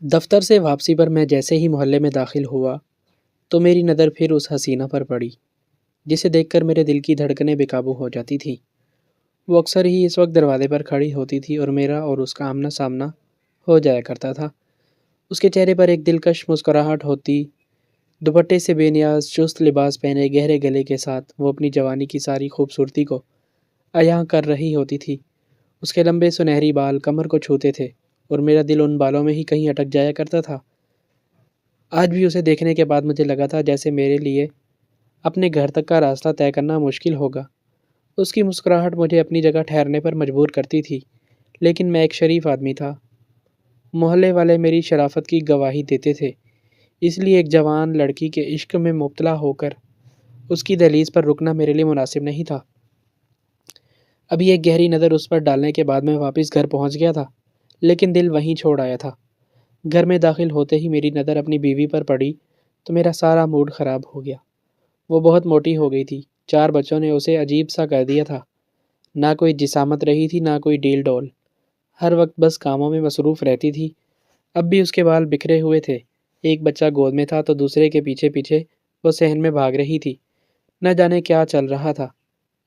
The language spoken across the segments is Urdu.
دفتر سے واپسی پر میں جیسے ہی محلے میں داخل ہوا تو میری نظر پھر اس حسینہ پر پڑی جسے دیکھ کر میرے دل کی دھڑکنیں بے قابو ہو جاتی تھیں۔ وہ اکثر ہی اس وقت دروازے پر کھڑی ہوتی تھی اور میرا اور اس کا آمنا سامنا ہو جایا کرتا تھا۔ اس کے چہرے پر ایک دلکش مسکراہٹ ہوتی، دوپٹے سے بے نیاز چست لباس پہنے گہرے گلے کے ساتھ وہ اپنی جوانی کی ساری خوبصورتی کو عیاں کر رہی ہوتی تھی۔ اس کے لمبے سنہری بال کمر کو چھوتے تھے اور میرا دل ان بالوں میں ہی کہیں اٹک جایا کرتا تھا۔ آج بھی اسے دیکھنے کے بعد مجھے لگا تھا جیسے میرے لیے اپنے گھر تک کا راستہ طے کرنا مشکل ہوگا۔ اس کی مسکراہٹ مجھے اپنی جگہ ٹھہرنے پر مجبور کرتی تھی، لیکن میں ایک شریف آدمی تھا۔ محلے والے میری شرافت کی گواہی دیتے تھے، اس لیے ایک جوان لڑکی کے عشق میں مبتلا ہو کر اس کی دہلیز پر رکنا میرے لیے مناسب نہیں تھا۔ ابھی ایک گہری نظر اس پر ڈالنے کے بعد میں واپس گھر پہنچ گیا تھا، لیکن دل وہیں چھوڑ آیا تھا۔ گھر میں داخل ہوتے ہی میری نظر اپنی بیوی پر پڑی تو میرا سارا موڈ خراب ہو گیا۔ وہ بہت موٹی ہو گئی تھی، 4 بچوں نے اسے عجیب سا کر دیا تھا۔ نہ کوئی جسامت رہی تھی، نہ کوئی ڈیل ڈول، ہر وقت بس کاموں میں مصروف رہتی تھی۔ اب بھی اس کے بال بکھرے ہوئے تھے، ایک بچہ گود میں تھا تو دوسرے کے پیچھے پیچھے وہ صحن میں بھاگ رہی تھی۔ نہ جانے کیا چل رہا تھا،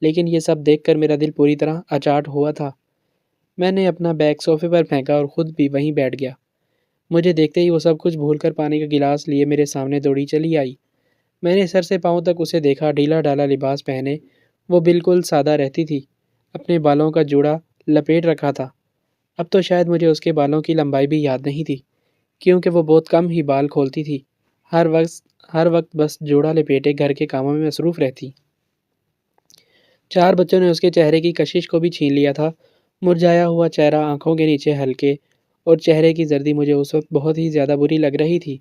لیکن یہ سب دیکھ کر میرا دل پوری طرح اچاٹ ہوا تھا۔ میں نے اپنا بیگ صوفے پر پھینکا اور خود بھی وہیں بیٹھ گیا۔ مجھے دیکھتے ہی وہ سب کچھ بھول کر پانی کا گلاس لیے میرے سامنے دوڑی چلی آئی۔ میں نے سر سے پاؤں تک اسے دیکھا، ڈھیلا ڈھالا لباس پہنے وہ بالکل سادہ رہتی تھی، اپنے بالوں کا جوڑا لپیٹ رکھا تھا۔ اب تو شاید مجھے اس کے بالوں کی لمبائی بھی یاد نہیں تھی، کیونکہ وہ بہت کم ہی بال کھولتی تھی، ہر وقت بس جوڑا لپیٹے گھر کے کاموں میں مصروف رہتی۔ 4 بچوں نے اس کے چہرے کی کشش کو بھی چھین لیا تھا۔ مرجھایا ہوا چہرہ، آنکھوں کے نیچے ہلکے اور چہرے کی زردی مجھے اس وقت بہت ہی زیادہ بری لگ رہی تھی۔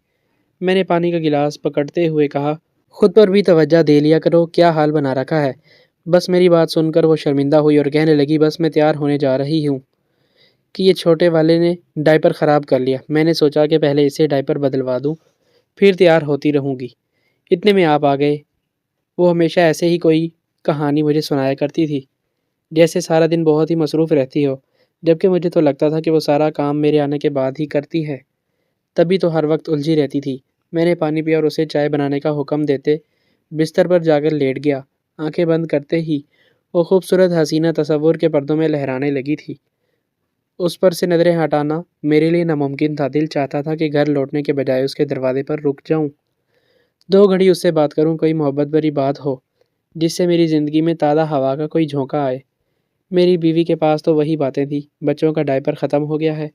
میں نے پانی کا گلاس پکڑتے ہوئے کہا، خود پر بھی توجہ دے لیا کرو، کیا حال بنا رکھا ہے؟ بس میری بات سن کر وہ شرمندہ ہوئی اور کہنے لگی، بس میں تیار ہونے جا رہی ہوں کہ یہ چھوٹے والے نے ڈائپر خراب کر لیا۔ میں نے سوچا کہ پہلے اسے ڈائپر بدلوا دوں، پھر تیار ہوتی رہوں گی۔ اتنے میں آپ آ گئے۔ وہ ہمیشہ ایسے ہی کوئی کہانی مجھے سنایا کرتی تھی، جیسے سارا دن بہت ہی مصروف رہتی ہو، جبکہ مجھے تو لگتا تھا کہ وہ سارا کام میرے آنے کے بعد ہی کرتی ہے۔ تبھی تو ہر وقت الجھی رہتی تھی۔ میں نے پانی پیا اور اسے چائے بنانے کا حکم دیتے بستر پر جا کر لیٹ گیا۔ آنکھیں بند کرتے ہی وہ خوبصورت حسینہ تصور کے پردوں میں لہرانے لگی تھی۔ اس پر سے نظریں ہٹانا میرے لیے ناممکن تھا۔ دل چاہتا تھا کہ گھر لوٹنے کے بجائے اس کے دروازے پر رک جاؤں، 2 گھڑی اس سے بات کروں، کوئی محبت بھری بات ہو جس سے میری زندگی میں تازہ ہوا کا کوئی جھونکا آئے۔ میری بیوی کے پاس تو وہی باتیں تھیں، بچوں کا ڈائپر ختم ہو گیا ہے،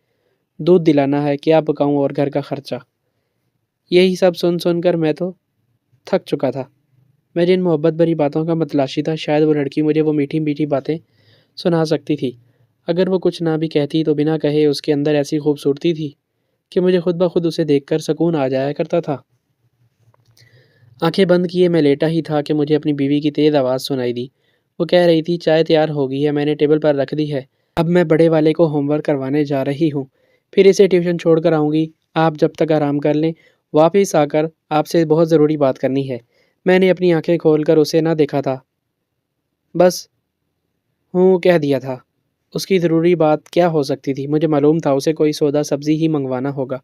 دودھ دلانا ہے، کیا پکاؤں اور گھر کا خرچہ۔ یہی سب سن سن کر میں تو تھک چکا تھا۔ میں جن محبت بھری باتوں کا متلاشی تھا، شاید وہ لڑکی مجھے وہ میٹھی میٹھی باتیں سنا سکتی تھی۔ اگر وہ کچھ نہ بھی کہتی تو بنا کہے اس کے اندر ایسی خوبصورتی تھی کہ مجھے خود بخود اسے دیکھ کر سکون آ جایا کرتا تھا۔ آنکھیں بند کیے میں لیٹا ہی تھا کہ مجھے اپنی بیوی کی تیز آواز سنائی دی۔ وہ کہہ رہی تھی، چائے تیار ہو گئی ہے، میں نے ٹیبل پر رکھ دی ہے، اب میں بڑے والے کو ہوم ورک کروانے جا رہی ہوں، پھر اسے ٹیوشن چھوڑ کر آؤں گی، آپ جب تک آرام کر لیں، واپس آ کر آپ سے بہت ضروری بات کرنی ہے۔ میں نے اپنی آنکھیں کھول کر اسے نہ دیکھا تھا، بس ہوں کہہ دیا تھا۔ اس کی ضروری بات کیا ہو سکتی تھی؟ مجھے معلوم تھا اسے کوئی سودا سبزی ہی منگوانا ہوگا،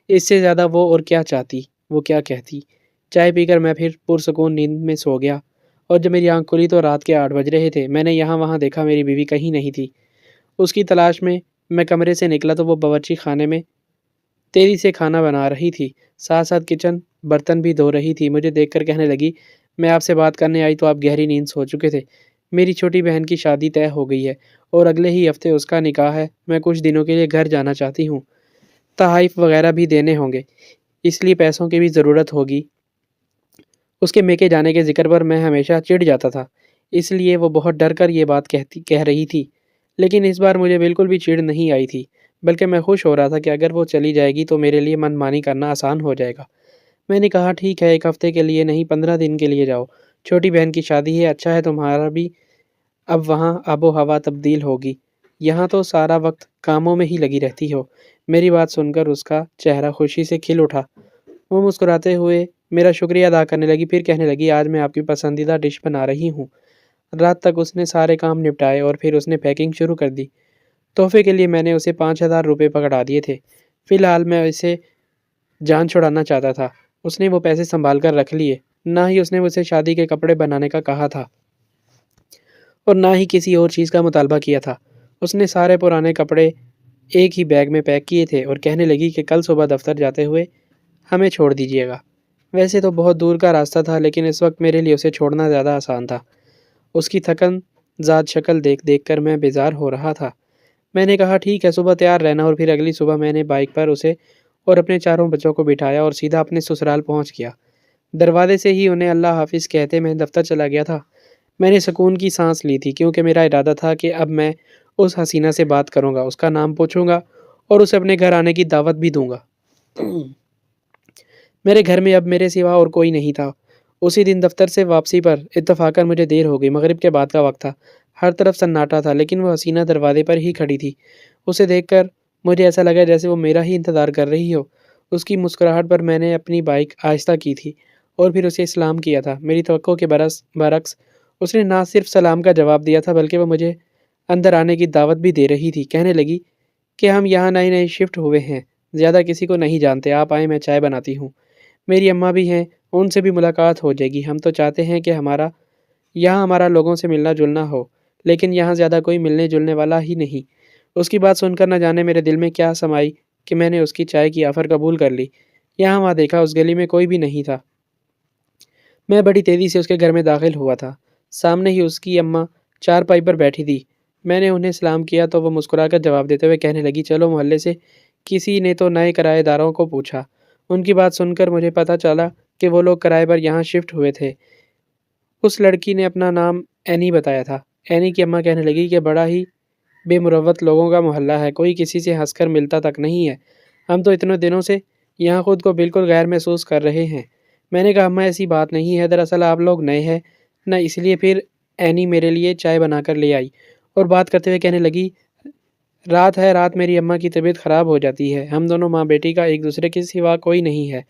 اس سے زیادہ وہ اور کیا چاہتی، وہ کیا کہتی۔ چائے پی کر میں پھر پرسکون نیند میں سو گیا، اور جب میری آنکھ کھلی تو رات کے 8 بج رہے تھے۔ میں نے یہاں وہاں دیکھا، میری بیوی کہیں نہیں تھی۔ اس کی تلاش میں میں کمرے سے نکلا تو وہ باورچی خانے میں تیزی سے کھانا بنا رہی تھی، ساتھ ساتھ کچن برتن بھی دھو رہی تھی۔ مجھے دیکھ کر کہنے لگی، میں آپ سے بات کرنے آئی تو آپ گہری نیند سو چکے تھے۔ میری چھوٹی بہن کی شادی طے ہو گئی ہے اور اگلے ہی ہفتے اس کا نکاح ہے۔ میں کچھ دنوں کے لیے گھر جانا چاہتی ہوں، تحائف وغیرہ بھی دینے ہوں گے، اس لیے پیسوں کی بھی ضرورت ہوگی۔ اس کے میکے جانے کے ذکر پر میں ہمیشہ چڑ جاتا تھا، اس لیے وہ بہت ڈر کر یہ بات کہہ رہی تھی، لیکن اس بار مجھے بالکل بھی چڑ نہیں آئی تھی، بلکہ میں خوش ہو رہا تھا کہ اگر وہ چلی جائے گی تو میرے لیے من مانی کرنا آسان ہو جائے گا۔ میں نے کہا، ٹھیک ہے، 1 ہفتے کے لیے نہیں، 15 دن کے لیے جاؤ، چھوٹی بہن کی شادی ہے، اچھا ہے تمہارا بھی اب وہاں آب و ہوا تبدیل ہوگی، یہاں تو سارا وقت کاموں میں ہی لگی رہتی ہو۔ میری بات سن کر اس کا چہرہ خوشی سے کھل اٹھا۔ وہ مسکراتے ہوئے میرا شکریہ ادا کرنے لگی، پھر کہنے لگی، آج میں آپ کی پسندیدہ ڈش بنا رہی ہوں۔ رات تک اس نے سارے کام نپٹائے اور پھر اس نے پیکنگ شروع کر دی۔ تحفے کے لیے میں نے اسے 5000 روپے پکڑا دیے تھے، فی الحال میں اسے جان چھڑانا چاہتا تھا۔ اس نے وہ پیسے سنبھال کر رکھ لیے، نہ ہی اس نے مجھ سے شادی کے کپڑے بنانے کا کہا تھا اور نہ ہی کسی اور چیز کا مطالبہ کیا تھا۔ اس نے سارے پرانے کپڑے ایک ہی بیگ میں پیک کیے تھے اور کہنے لگی کہ کل صبح دفتر جاتے ہوئے ہمیں چھوڑ دیجیے گا۔ ویسے تو بہت دور کا راستہ تھا، لیکن اس وقت میرے لیے اسے چھوڑنا زیادہ آسان تھا۔ اس کی تھکن زاد شکل دیکھ دیکھ کر میں بیزار ہو رہا تھا۔ میں نے کہا ٹھیک ہے، صبح تیار رہنا، اور پھر اگلی صبح میں نے بائک پر اسے اور اپنے چاروں بچوں کو بٹھایا اور سیدھا اپنے سسرال پہنچ گیا۔ دروازے سے ہی انہیں اللہ حافظ کہتے میں دفتر چلا گیا تھا۔ میں نے سکون کی سانس لی تھی، کیونکہ میرا ارادہ تھا کہ اب میں اس حسینہ سے بات کروں گا، اس کا نام پوچھوں گا اور اسے اپنے گھر آنے کی دعوت بھی دوں گا۔ میرے گھر میں اب میرے سوا اور کوئی نہیں تھا۔ اسی دن دفتر سے واپسی پر اتفاقاً مجھے دیر ہو گئی۔ مغرب کے بعد کا وقت تھا، ہر طرف سناٹا تھا، لیکن وہ حسینہ دروازے پر ہی کھڑی تھی۔ اسے دیکھ کر مجھے ایسا لگا جیسے وہ میرا ہی انتظار کر رہی ہو۔ اس کی مسکراہٹ پر میں نے اپنی بائک آہستہ کی تھی اور پھر اسے سلام کیا تھا۔ میری توقع کے برعکس اس نے نہ صرف سلام کا جواب دیا تھا، بلکہ وہ مجھے اندر آنے کی دعوت بھی دے رہی تھی۔ کہنے لگی کہ ہم یہاں نئے نئے شفٹ ہوئے ہیں، زیادہ کسی کو نہیں جانتے، آپ آئیں، میں چائے بناتی ہوں۔ میری اماں بھی ہیں، ان سے بھی ملاقات ہو جائے گی۔ ہم تو چاہتے ہیں کہ ہمارا لوگوں سے ملنا جلنا ہو، لیکن یہاں زیادہ کوئی ملنے جلنے والا ہی نہیں۔ اس کی بات سن کر نہ جانے میرے دل میں کیا سمائی کہ میں نے اس کی چائے کی آفر قبول کر لی۔ یہاں وہاں دیکھا، اس گلی میں کوئی بھی نہیں تھا۔ میں بڑی تیزی سے اس کے گھر میں داخل ہوا تھا۔ سامنے ہی اس کی اماں چارپائی پر بیٹھی تھی۔ میں نے انہیں سلام کیا تو وہ مسکرا کر جواب دیتے ہوئے کہنے لگی چلو، محلے سے کسی نے تو نئے کرایہ داروں کو پوچھا۔ ان کی بات سن کر مجھے پتہ چلا کہ وہ لوگ کرائے پر یہاں شفٹ ہوئے تھے۔ اس لڑکی نے اپنا نام اینی بتایا تھا۔ اینی کی اماں کہنے لگی کہ بڑا ہی بے مروت لوگوں کا محلہ ہے، کوئی کسی سے ہنس کر ملتا تک نہیں ہے۔ ہم تو اتنے دنوں سے یہاں خود کو بالکل غیر محسوس کر رہے ہیں۔ میں نے کہا اماں ایسی بات نہیں ہے، دراصل آپ لوگ نئے ہیں نہ، اس لیے پھر اینی میرے لیے چائے بنا کر لے آئی اور بات کرتے ہوئے کہنے لگی رات میری اماں کی طبیعت خراب ہو جاتی ہے، ہم دونوں ماں بیٹی کا ایک دوسرے کے سوا کوئی نہیں ہے۔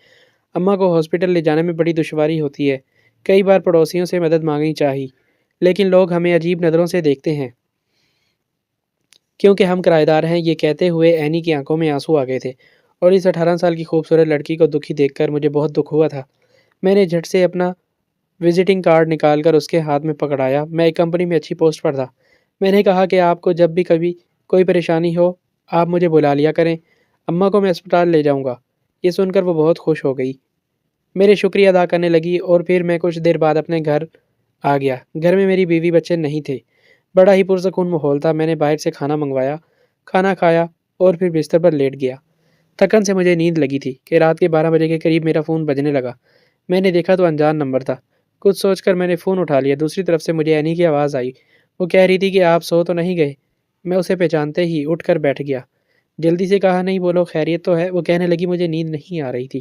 اماں کو ہاسپٹل لے جانے میں بڑی دشواری ہوتی ہے، کئی بار پڑوسیوں سے مدد مانگنی چاہی، لیکن لوگ ہمیں عجیب نظروں سے دیکھتے ہیں کیونکہ ہم کرایہ دار ہیں۔ یہ کہتے ہوئے اینی کی آنکھوں میں آنسو آ گئے تھے اور اس 18 سال کی خوبصورت لڑکی کو دکھی دیکھ کر مجھے بہت دکھ ہوا تھا۔ میں نے جھٹ سے اپنا وزٹنگ کارڈ نکال کر اس کے ہاتھ میں پکڑایا۔ میں ایک کمپنی میں اچھی پوسٹ پر تھا۔ میں نے کہا کہ آپ کو جب بھی کبھی کوئی پریشانی ہو آپ مجھے بلا لیا کریں، اماں کو میں اسپتال لے جاؤں گا۔ یہ سن کر وہ بہت خوش ہو گئی، میرے شکریہ ادا کرنے لگی اور پھر میں کچھ دیر بعد اپنے گھر آ گیا۔ گھر میں میری بیوی بچے نہیں تھے، بڑا ہی پرسکون ماحول تھا۔ میں نے باہر سے کھانا منگوایا، کھانا کھایا اور پھر بستر پر لیٹ گیا۔ تھکن سے مجھے نیند لگی تھی کہ رات کے 12 بجے کے قریب میرا فون بجنے لگا۔ میں نے دیکھا تو انجان نمبر تھا۔ کچھ سوچ کر میں نے فون اٹھا لیا۔ دوسری طرف سے مجھے اینی کی آواز آئی، وہ کہہ رہی تھی کہ آپ سو تو نہیں گئے؟ میں اسے پہچانتے ہی اٹھ کر بیٹھ گیا۔ جلدی سے کہا نہیں بولو، خیریت تو ہے؟ وہ کہنے لگی مجھے نیند نہیں آ رہی تھی،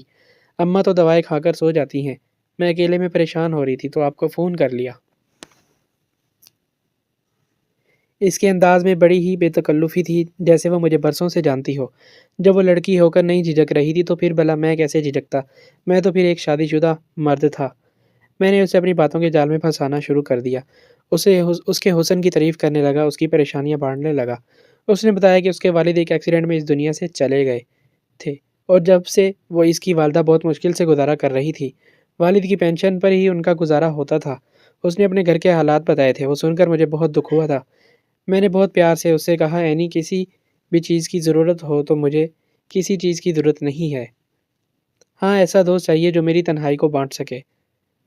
اماں تو دوائیں کھا کر سو جاتی ہیں، میں اکیلے میں پریشان ہو رہی تھی تو آپ کو فون کر لیا۔ اس کے انداز میں بڑی ہی بے تکلفی تھی، جیسے وہ مجھے برسوں سے جانتی ہو۔ جب وہ لڑکی ہو کر نہیں جھجک رہی تھی تو پھر بھلا میں کیسے جھجکتا؟ میں تو پھر ایک شادی شدہ مرد تھا۔ میں نے اسے اپنی باتوں کے جال میں پھنسانا شروع کر دیا، اس کے حسن کی تعریف کرنے لگا، اس کی پریشانیاں بانٹنے لگا۔ اس نے بتایا کہ اس کے والد ایک ایکسیڈنٹ میں اس دنیا سے چلے گئے تھے اور جب سے وہ اس کی والدہ بہت مشکل سے گزارا کر رہی تھی، والد کی پینشن پر ہی ان کا گزارا ہوتا تھا۔ اس نے اپنے گھر کے حالات بتائے تھے، وہ سن کر مجھے بہت دکھ ہوا تھا۔ میں نے بہت پیار سے اس سے کہا اینی کسی بھی چیز کی ضرورت ہو تو مجھے کسی چیز کی ضرورت نہیں ہے، ہاں ایسا دوست چاہیے جو میری تنہائی کو بانٹ سکے۔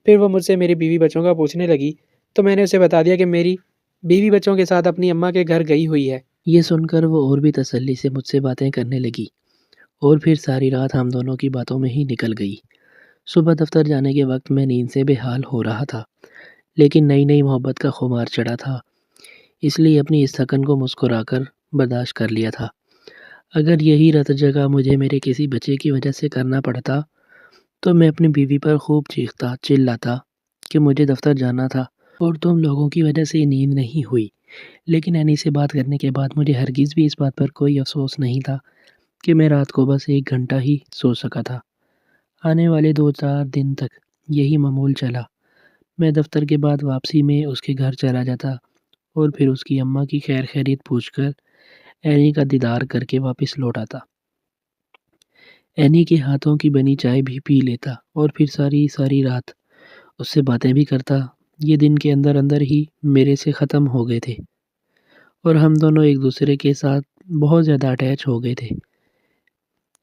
پھر وہ مجھ سے میری بیوی بچوں کا پوچھنے لگی تو میں نے اسے بتا دیا کہ میری بیوی بچوں کے ساتھ اپنی اماں کے گھر گئی ہوئی ہے۔ یہ سن کر وہ اور بھی تسلی سے مجھ سے باتیں کرنے لگی اور پھر ساری رات ہم دونوں کی باتوں میں ہی نکل گئی۔ صبح دفتر جانے کے وقت میں نیند سے بے حال ہو رہا تھا، لیکن نئی نئی محبت کا خمار چڑھا تھا، اس لیے اپنی اس تھکن کو مسکرا کر برداشت کر لیا تھا۔ اگر یہی رت جگہ مجھے میرے کسی بچے کی وجہ سے کرنا پڑتا تو میں اپنی بیوی پر خوب چیختا چلاتا کہ مجھے دفتر جانا تھا اور تم لوگوں کی وجہ سے نیند نہیں ہوئی۔ لیکن اینی سے بات کرنے کے بعد مجھے ہرگز بھی اس بات پر کوئی افسوس نہیں تھا کہ میں رات کو بس 1 گھنٹہ ہی سو سکا تھا۔ آنے والے 2-4 دن تک یہی معمول چلا۔ میں دفتر کے بعد واپسی میں اس کے گھر چلا جاتا اور پھر اس کی اماں کی خیر خیریت پوچھ کر اینی کا دیدار کر کے واپس لوٹ آتا۔ اینی کے ہاتھوں کی بنی چائے بھی پی لیتا اور پھر ساری رات اس سے باتیں بھی کرتا۔ یہ دن کے اندر اندر ہی میرے سے ختم ہو گئے تھے اور ہم دونوں ایک دوسرے کے ساتھ بہت زیادہ اٹیچ ہو گئے تھے۔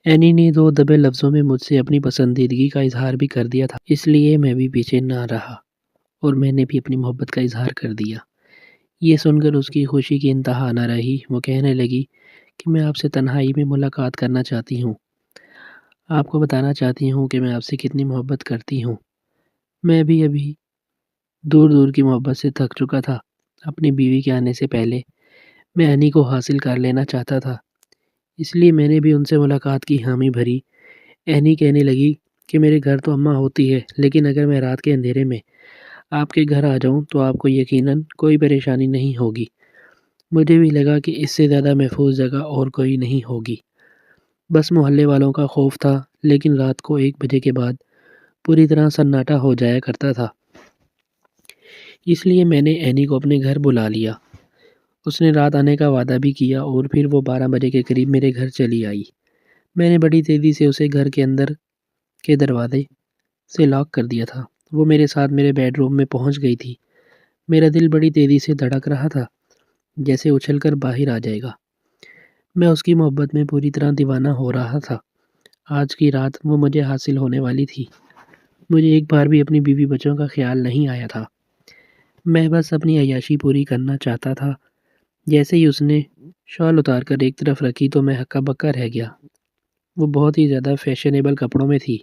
اینی نے 2 دبے لفظوں میں مجھ سے اپنی پسندیدگی کا اظہار بھی کر دیا تھا، اس لیے میں بھی پیچھے نہ رہا اور میں نے بھی اپنی محبت کا اظہار کر دیا۔ یہ سن کر اس کی خوشی کی انتہا نہ رہی۔ وہ کہنے لگی کہ میں آپ سے تنہائی میں ملاقات کرنا چاہتی ہوں، آپ کو بتانا چاہتی ہوں کہ میں آپ سے کتنی محبت کرتی ہوں۔ میں بھی ابھی دور دور کی محبت سے تھک چکا تھا۔ اپنی بیوی کے آنے سے پہلے میں اینی کو حاصل کر لینا چاہتا تھا، اس لیے میں نے بھی ان سے ملاقات کی حامی بھری۔ اینی کہنے لگی کہ میرے گھر تو اماں ہوتی ہے، لیکن اگر میں رات کے اندھیرے میں آپ کے گھر آ جاؤں تو آپ کو یقیناً کوئی پریشانی نہیں ہوگی۔ مجھے بھی لگا کہ اس سے زیادہ محفوظ جگہ اور کوئی نہیں ہوگی۔ بس محلے والوں کا خوف تھا، لیکن رات کو 1 بجے کے بعد پوری طرح سناٹا ہو جایا کرتا تھا، اس لیے میں نے اینی کو اپنے گھر بلا لیا۔ اس نے رات آنے کا وعدہ بھی کیا اور پھر وہ 12 بجے کے قریب میرے گھر چلی آئی۔ میں نے بڑی تیزی سے اسے گھر کے اندر کے دروازے سے لاک کر دیا تھا۔ وہ میرے ساتھ میرے بیڈ روم میں پہنچ گئی تھی۔ میرا دل بڑی تیزی سے دھڑک رہا تھا، جیسے اچھل کر باہر آ جائے گا۔ میں اس کی محبت میں پوری طرح دیوانہ ہو رہا تھا۔ آج کی رات وہ مجھے حاصل ہونے والی تھی۔ مجھے ایک بار بھی اپنی بیوی بچوں کا خیال نہیں آیا تھا۔ میں بس اپنی عیاشی پوری کرنا چاہتا تھا۔ جیسے ہی اس نے شال اتار کر ایک طرف رکھی تو میں ہکا بکا رہ گیا۔ وہ بہت ہی زیادہ فیشنیبل کپڑوں میں تھی۔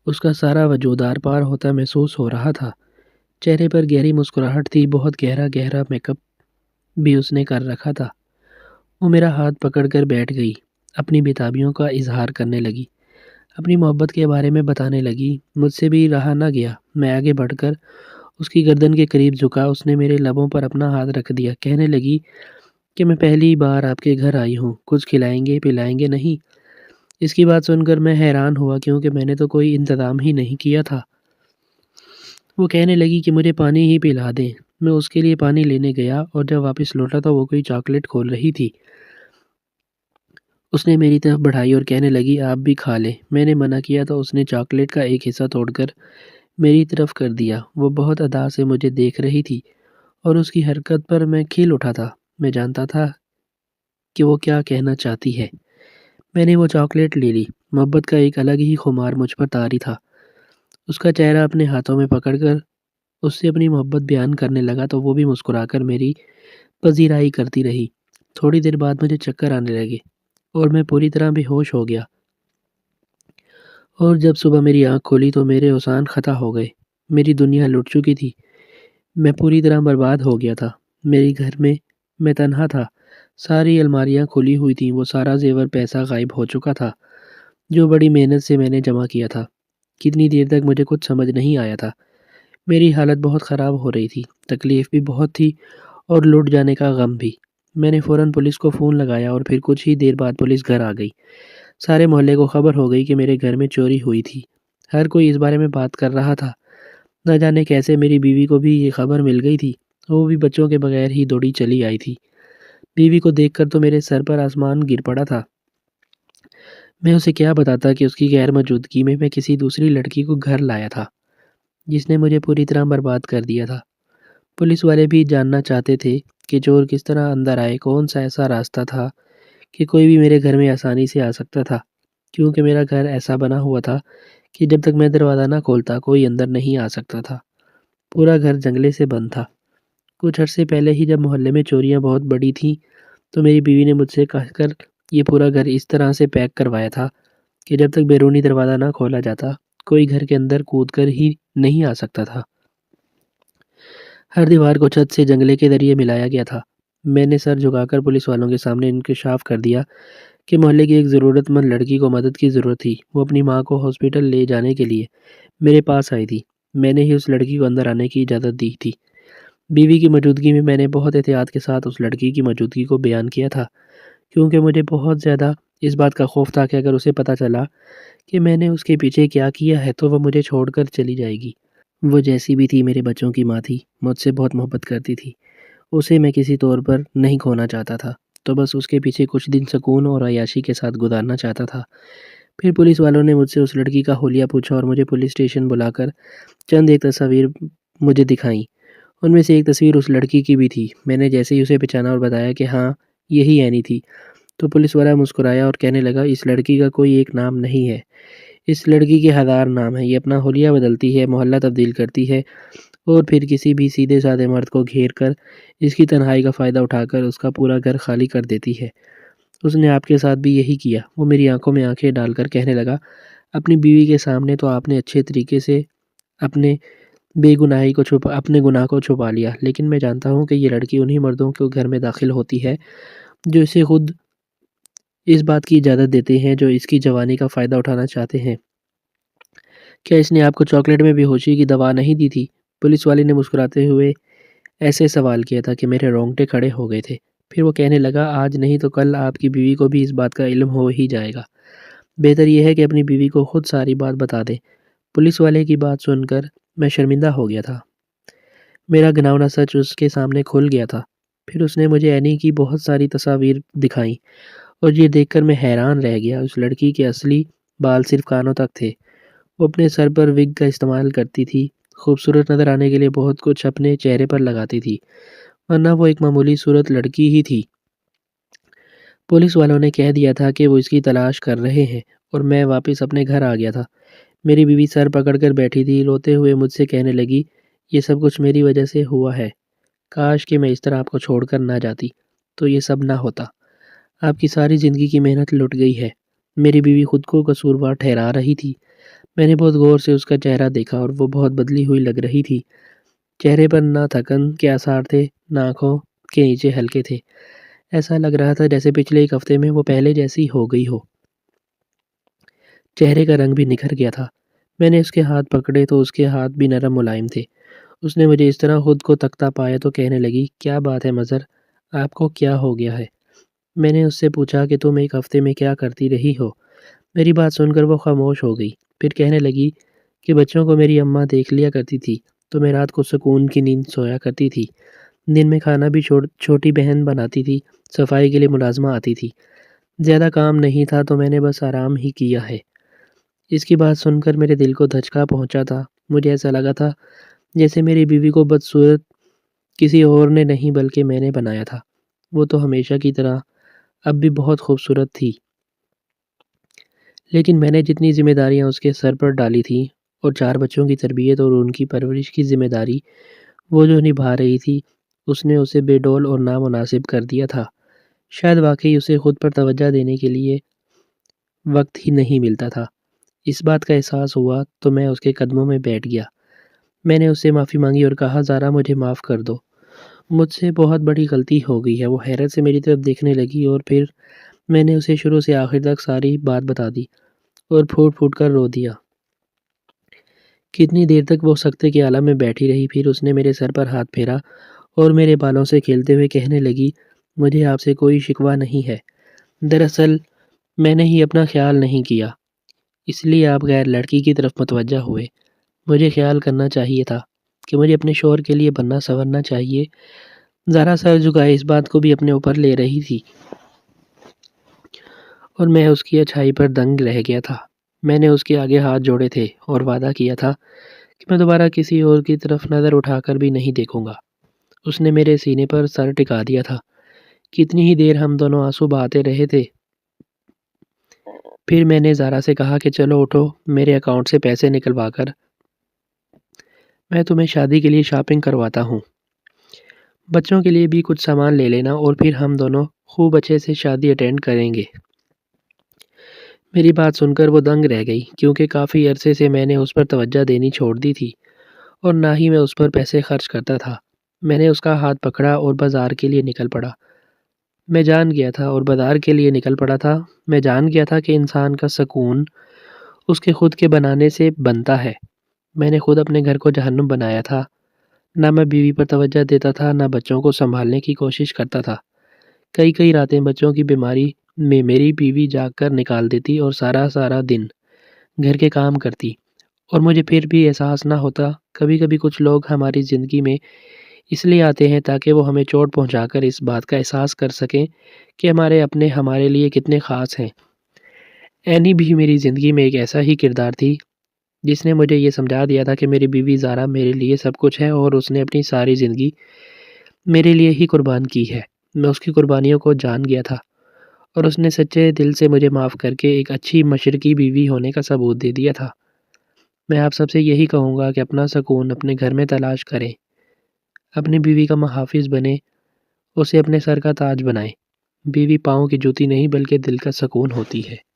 اس کا سارا وجود آر پار ہوتا محسوس ہو رہا تھا۔ چہرے پر گہری مسکراہٹ تھی، بہت گہرا میک اپ بھی اس نے کر رکھا تھا۔ وہ میرا ہاتھ پکڑ کر بیٹھ گئی، اپنی بےتابیوں کا اظہار کرنے لگی، اپنی محبت کے بارے میں بتانے لگی۔ مجھ سے بھی رہا نہ گیا، میں آگے بڑھ کر اس کی گردن کے قریب جھکا۔ اس نے میرے لبوں پر اپنا ہاتھ رکھ دیا، کہنے لگی کہ میں پہلی بار آپ کے گھر آئی ہوں، کچھ کھلائیں گے پلائیں گے نہیں؟ اس کی بات سن کر میں حیران ہوا، کیونکہ میں نے تو کوئی انتظام ہی نہیں کیا تھا۔ وہ کہنے لگی کہ مجھے پانی ہی پلا دیں۔ میں اس کے لیے پانی لینے گیا اور جب واپس لوٹا تو وہ کوئی چاکلیٹ کھول رہی تھی۔ اس نے میری طرف بڑھائی اور کہنے لگی آپ بھی کھا لیں۔ میں نے منع کیا تو اس نے چاکلیٹ کا ایک حصہ توڑ کر میری طرف کر دیا۔ وہ بہت ادا سے مجھے دیکھ رہی تھی اور اس کی حرکت پر میں کھل اٹھا تھا۔ میں جانتا تھا کہ وہ کیا کہنا چاہتی ہے۔ میں نے وہ چاکلیٹ لے لی۔ محبت کا ایک الگ ہی خمار مجھ پر طاری تھا۔ اس کا چہرہ اپنے ہاتھوں میں پکڑ کر اس سے اپنی محبت بیان کرنے لگا تو وہ بھی مسکرا کر میری پذیرائی کرتی رہی۔ تھوڑی دیر بعد مجھے چکر آنے لگے اور میں پوری طرح بے ہوش ہو گیا، اور جب صبح میری آنکھ کھولی تو میرے اوزان خطا ہو گئے۔ میری دنیا لٹ چکی تھی، میں پوری طرح برباد ہو گیا تھا۔ میرے گھر میں تنہا تھا، ساری الماریاں کھلی ہوئی تھیں، وہ سارا زیور پیسہ غائب ہو چکا تھا جو بڑی محنت سے میں نے جمع کیا تھا۔ کتنی دیر تک مجھے کچھ سمجھ نہیں آیا تھا۔ میری حالت بہت خراب ہو رہی تھی، تکلیف بھی بہت تھی اور لٹ جانے کا غم بھی۔ میں نے فوراً پولیس کو فون لگایا اور پھر کچھ ہی دیر بعد پولیس گھر آ گئی۔ سارے محلے کو خبر ہو گئی کہ میرے گھر میں چوری ہوئی تھی۔ ہر کوئی اس بارے میں بات کر رہا تھا۔ نہ جانے کیسے میری بیوی کو بھی یہ خبر مل گئی تھی، وہ بھی بچوں کے بغیر ہی دوڑی چلی آئی تھی۔ بیوی کو دیکھ کر تو میرے سر پر آسمان گر پڑا تھا۔ میں اسے کیا بتاتا کہ اس کی غیر موجودگی میں کسی دوسری لڑکی کو گھر لایا تھا جس نے مجھے پوری طرح برباد کر دیا تھا۔ پولیس والے بھی جاننا چاہتے تھے کہ چور کس طرح اندر آئے، کون سا ایسا راستہ تھا کہ کوئی بھی میرے گھر میں آسانی سے آ سکتا تھا، کیونکہ میرا گھر ایسا بنا ہوا تھا کہ جب تک میں دروازہ نہ کھولتا کوئی اندر نہیں آ سکتا تھا۔ پورا گھر جنگلے سے بند تھا۔ کچھ عرصے پہلے ہی جب محلے میں چوریاں بہت بڑی تھیں تو میری بیوی نے مجھ سے کہہ کر یہ پورا گھر اس طرح سے پیک کروایا تھا کہ جب تک بیرونی دروازہ نہ کھولا جاتا کوئی گھر کے اندر کود کر ہی نہیں آ سکتا تھا۔ ہر دیوار کو چھت سے جنگلے کے ذریعے ملایا گیا تھا۔ میں نے سر جھکا کر پولیس والوں کے سامنے انکشاف کر دیا کہ محلے کی ایک ضرورت مند لڑکی کو مدد کی ضرورت تھی۔ وہ اپنی ماں کو ہاسپٹل لے جانے کے لیے میرے پاس آئی تھی۔ میں نے ہی اس لڑکی کو اندر آنے کی اجازت دی تھی۔ بیوی کی موجودگی میں نے بہت احتیاط کے ساتھ اس لڑکی کی موجودگی کو بیان کیا تھا، کیونکہ مجھے بہت زیادہ اس بات کا خوف تھا کہ اگر اسے پتہ چلا کہ میں نے اس کے پیچھے کیا کیا ہے تو وہ مجھے چھوڑ کر چلی جائے گی۔ وہ جیسی بھی تھی میرے بچوں کی ماں تھی، مجھ سے بہت محبت کرتی تھی، اسے میں کسی طور پر نہیں کھونا چاہتا تھا۔ تو بس اس کے پیچھے کچھ دن سکون اور عیاشی کے ساتھ گزارنا چاہتا تھا۔ پھر پولیس والوں نے مجھ سے اس لڑکی کا حلیہ پوچھا اور مجھے پولیس اسٹیشن بلا کر چند ایک تصاویر مجھے دکھائیں۔ ان میں سے ایک تصویر اس لڑکی کی بھی تھی۔ میں نے جیسے ہی اسے پہچانا اور بتایا کہ ہاں یہی اینی تھی، تو پولیس والا مسکرایا اور کہنے لگا اس لڑکی کا کوئی ایک نام نہیں ہے، اس لڑکی کے ہزار نام ہیں۔ یہ اپنا حلیہ بدلتی ہے، محلہ تبدیل کرتی ہے اور پھر کسی بھی سیدھے سادے مرد کو گھیر کر اس کی تنہائی کا فائدہ اٹھا کر اس کا پورا گھر خالی کر دیتی ہے۔ اس نے آپ کے ساتھ بھی یہی کیا۔ وہ میری آنکھوں میں آنکھیں ڈال کر کہنے لگا اپنی بیوی کے سامنے تو آپ نے اچھے طریقے سے اپنے اپنے گناہ کو چھپا لیا، لیکن میں جانتا ہوں کہ یہ لڑکی انہی مردوں کے گھر میں داخل ہوتی ہے جو اسے خود اس بات کی اجازت دیتے ہیں، جو اس کی جوانی کا فائدہ اٹھانا چاہتے ہیں۔ کیا اس نے آپ کو چاکلیٹ میں بے ہوشی کی دوا نہیں دی تھی؟ پولیس والے نے مسکراتے ہوئے ایسے سوال کیا تھا کہ میرے رونگٹے کھڑے ہو گئے تھے۔ پھر وہ کہنے لگا آج نہیں تو کل آپ کی بیوی کو بھی اس بات کا علم ہو ہی جائے گا۔ بہتر یہ ہے کہ اپنی بیوی کو خود ساری بات بتا دیں۔ پولیس والے کی بات سن کر میں شرمندہ ہو گیا تھا۔ میرا گناونا سچ اس کے سامنے کھل گیا تھا۔ پھر اس نے مجھے اینی کی بہت ساری تصاویر دکھائیں اور یہ دیکھ کر میں حیران رہ گیا۔ اس لڑکی کے اصلی بال صرف کانوں تک تھے۔ وہ اپنے سر پر وگ کا استعمال کرتی تھی، خوبصورت نظر آنے کے لیے بہت کچھ اپنے چہرے پر لگاتی تھی، ورنہ وہ ایک معمولی صورت لڑکی ہی تھی۔ پولیس والوں نے کہہ دیا تھا کہ وہ اس کی تلاش کر رہے ہیں اور میں واپس اپنے گھر آ گیا تھا۔ میری بیوی سر پکڑ کر بیٹھی تھی، روتے ہوئے مجھ سے کہنے لگی یہ سب کچھ میری وجہ سے ہوا ہے، کاش کہ میں اس طرح آپ کو چھوڑ کر نہ جاتی تو یہ سب نہ ہوتا۔ آپ کی ساری زندگی کی محنت لٹ گئی ہے۔ میری بیوی خود کو قصوروار ٹھہرا رہی تھی۔ میں نے بہت غور سے اس کا چہرہ دیکھا اور وہ بہت بدلی ہوئی لگ رہی تھی۔ چہرے پر نہ تھکن کے آثار تھے، نہ آنکھوں کے نیچے ہلکے تھے۔ ایسا لگ رہا تھا جیسے پچھلے ایک ہفتے میں وہ پہلے جیسی ہو گئی ہو۔ چہرے کا رنگ بھی نکھر گیا تھا۔ میں نے اس کے ہاتھ پکڑے تو اس کے ہاتھ بھی نرم ملائم تھے۔ اس نے مجھے اس طرح خود کو تکتا پایا تو کہنے لگی کیا بات ہے مظہر، آپ کو کیا ہو گیا ہے؟ میں نے اس سے پوچھا کہ تم ایک ہفتے میں کیا کرتی رہی ہو؟ میری بات سن کر وہ خاموش ہو گئی، پھر کہنے لگی کہ بچوں کو میری اماں دیکھ لیا کرتی تھی تو میں رات کو سکون کی نیند سویا کرتی تھی۔ دن میں کھانا بھی چھوٹی بہن بناتی تھی، صفائی کے لیے ملازمہ آتی تھی۔ زیادہ کام نہیں تھا تو میں نے بس آرام ہی کیا ہے۔ اس کی بات سن کر میرے دل کو دھچکا پہنچا تھا۔ مجھے ایسا لگا تھا جیسے میری بیوی کو بدصورت کسی اور نے نہیں بلکہ میں نے بنایا تھا۔ وہ تو ہمیشہ کی طرح اب بھی بہت خوبصورت تھی، لیکن میں نے جتنی ذمہ داریاں اس کے سر پر ڈالی تھیں اور 4 بچوں کی تربیت اور ان کی پرورش کی ذمہ داری وہ جو نبھا رہی تھی، اس نے اسے بے ڈول اور نامناسب کر دیا تھا۔ شاید واقعی اسے خود پر توجہ دینے کے لیے وقت ہی نہیں ملتا تھا۔ اس بات کا احساس ہوا تو میں اس کے قدموں میں بیٹھ گیا۔ میں نے اس سے معافی مانگی اور کہا زارا مجھے معاف کر دو، مجھ سے بہت بڑی غلطی ہو گئی ہے۔ وہ حیرت سے میری طرف دیکھنے لگی اور پھر میں نے اسے شروع سے آخر تک ساری بات بتا دی اور پھوٹ پھوٹ کر رو دیا۔ کتنی دیر تک وہ سکتے کے عالم میں بیٹھی رہی، پھر اس نے میرے سر پر ہاتھ پھیرا اور میرے بالوں سے کھیلتے ہوئے کہنے لگی مجھے آپ سے کوئی شکوہ نہیں ہے، دراصل میں نے ہی اپنا خیال نہیں کیا، اس لیے آپ غیر لڑکی کی طرف متوجہ ہوئے۔ مجھے خیال کرنا چاہیے تھا کہ مجھے اپنے شوہر کے لیے بننا سنورنا چاہیے۔ ذرا سر جھکائے اس بات کو بھی اپنے اوپر لے رہی تھی اور میں اس کی اچھائی پر دنگ رہ گیا تھا۔ میں نے اس کے آگے ہاتھ جوڑے تھے اور وعدہ کیا تھا کہ میں دوبارہ کسی اور کی طرف نظر اٹھا کر بھی نہیں دیکھوں گا۔ اس نے میرے سینے پر سر ٹکا دیا تھا۔ کتنی ہی دیر ہم دونوں آنسو بہاتے رہے تھے۔ پھر میں نے زارا سے کہا کہ چلو اٹھو، میرے اکاؤنٹ سے پیسے نکلوا کر میں تمہیں شادی کے لیے شاپنگ کرواتا ہوں۔ بچوں کے لیے بھی کچھ سامان لے لینا اور پھر ہم دونوں خوب اچھے سے شادی اٹینڈ کریں گے۔ میری بات سن کر وہ دنگ رہ گئی، کیونکہ کافی عرصے سے میں نے اس پر توجہ دینی چھوڑ دی تھی اور نہ ہی میں اس پر پیسے خرچ کرتا تھا۔ میں نے اس کا ہاتھ پکڑا اور بازار کے لیے نکل پڑا۔ میں جان گیا تھا اور بازار کے لیے نکل پڑا تھا۔ میں جان گیا تھا کہ انسان کا سکون اس کے خود کے بنانے سے بنتا ہے۔ میں نے خود اپنے گھر کو جہنم بنایا تھا۔ نہ میں بیوی پر توجہ دیتا تھا، نہ بچوں کو سنبھالنے کی کوشش کرتا تھا۔ کئی راتیں بچوں کی بیماری میں میری بیوی جاگ کر نکال دیتی اور سارا دن گھر کے کام کرتی اور مجھے پھر بھی احساس نہ ہوتا۔ کبھی کچھ لوگ ہماری زندگی میں اس لیے آتے ہیں تاکہ وہ ہمیں چوٹ پہنچا کر اس بات کا احساس کر سکیں کہ ہمارے اپنے ہمارے لیے کتنے خاص ہیں۔ اینی بھی میری زندگی میں ایک ایسا ہی کردار تھی جس نے مجھے یہ سمجھا دیا تھا کہ میری بیوی زارا میرے لیے سب کچھ ہے اور اس نے اپنی ساری زندگی میرے لیے ہی قربان کی ہے۔ میں اس کی قربانیوں کو جان گیا تھا اور اس نے سچے دل سے مجھے معاف کر کے ایک اچھی مشرقی بیوی ہونے کا ثبوت دے دیا تھا۔ میں آپ سب سے یہی کہوں گا کہ اپنا سکون اپنے گھر میں تلاش کریں، اپنی بیوی کا محافظ بنیں، اسے اپنے سر کا تاج بنائیں۔ بیوی پاؤں کی جوتی نہیں بلکہ دل کا سکون ہوتی ہے۔